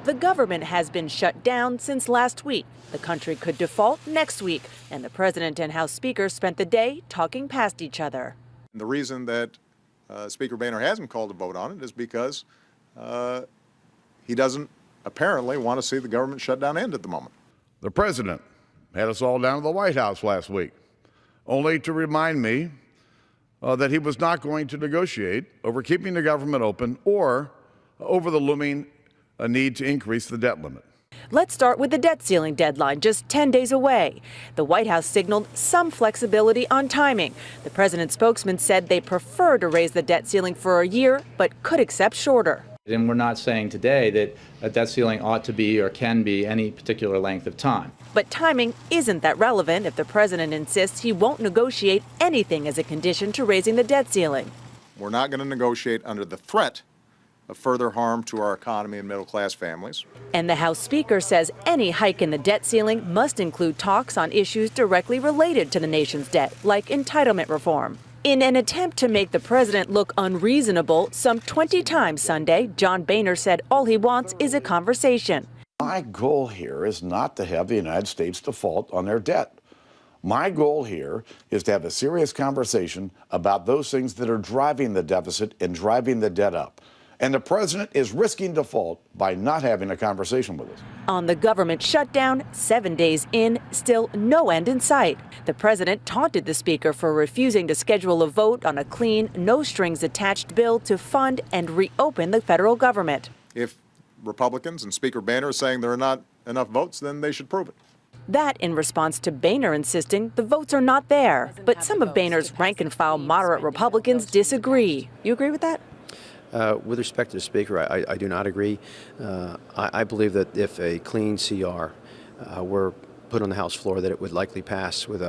The government has been shut down since last week. The country could default next week, and the president and House Speaker spent the day talking past each other. The reason that Speaker Boehner hasn't called a vote on it is because he doesn't apparently want to see the government shutdown end at the moment. The president had us all down to the White House last week, only to remind me that he was not going to negotiate over keeping the government open or over the looming need to increase the debt limit. Let's start with the debt ceiling deadline, just 10 days away. The White House signaled some flexibility on timing. The president's spokesman said they prefer to raise the debt ceiling for a year, but could accept shorter. And we're not saying today that a debt ceiling ought to be or can be any particular length of time. But timing isn't that relevant if the president insists he won't negotiate anything as a condition to raising the debt ceiling. We're not going to negotiate under the threat of further harm to our economy and middle-class families. And the House Speaker says any hike in the debt ceiling must include talks on issues directly related to the nation's debt, like entitlement reform. In an attempt to make the president look unreasonable, some 20 times Sunday, John Boehner said all he wants is a conversation. My goal here is not to have the United States default on their debt. My goal here is to have a serious conversation about those things that are driving the deficit and driving the debt up. And the president is risking default by not having a conversation with us. On the government shutdown, 7 days in, still no end in sight. The president taunted the speaker for refusing to schedule a vote on a clean, no-strings-attached bill to fund and reopen the federal government. If Republicans and Speaker Boehner are saying there are not enough votes, then they should prove it. That in response to Boehner insisting the votes are not there. But some of Boehner's rank-and-file moderate Republicans disagree. You agree with that? With respect to the Speaker, I do not agree. I believe that if a clean CR were put on the House floor, that it would likely pass with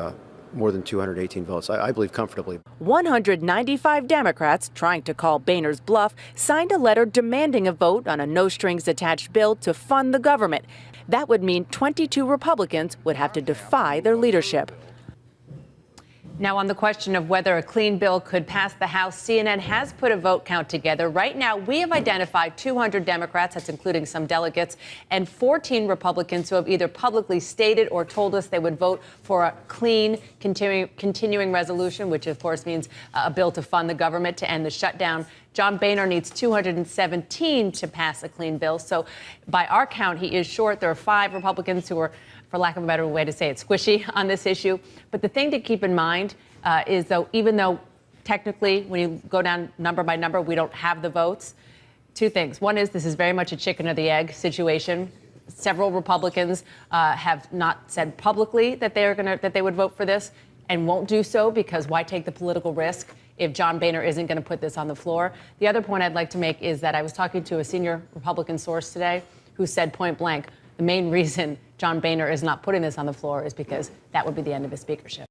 more than 218 votes. I believe comfortably. 195 Democrats, trying to call Boehner's bluff, signed a letter demanding a vote on a no-strings-attached bill to fund the government. That would mean 22 Republicans would have to defy their leadership. Now, on the question of whether a clean bill could pass the House, CNN has put a vote count together. Right now, we have identified 200 Democrats, that's including some delegates, and 14 Republicans who have either publicly stated or told us they would vote for a clean continuing resolution, which, of course, means a bill to fund the government to end the shutdown. John Boehner needs 217 to pass a clean bill. So by our count, he is short. There are 5 Republicans who are, for lack of a better way to say it, squishy on this issue. But the thing to keep in mind is, though, even though technically when you go down number by number, we don't have the votes, 2 things. One is this is very much a chicken or the egg situation. Several Republicans have not said publicly that they would vote for this and won't do so because why take the political risk if John Boehner isn't going to put this on the floor? The other point I'd like to make is that I was talking to a senior Republican source today who said point blank, the main reason John Boehner is not putting this on the floor is because that would be the end of his speakership.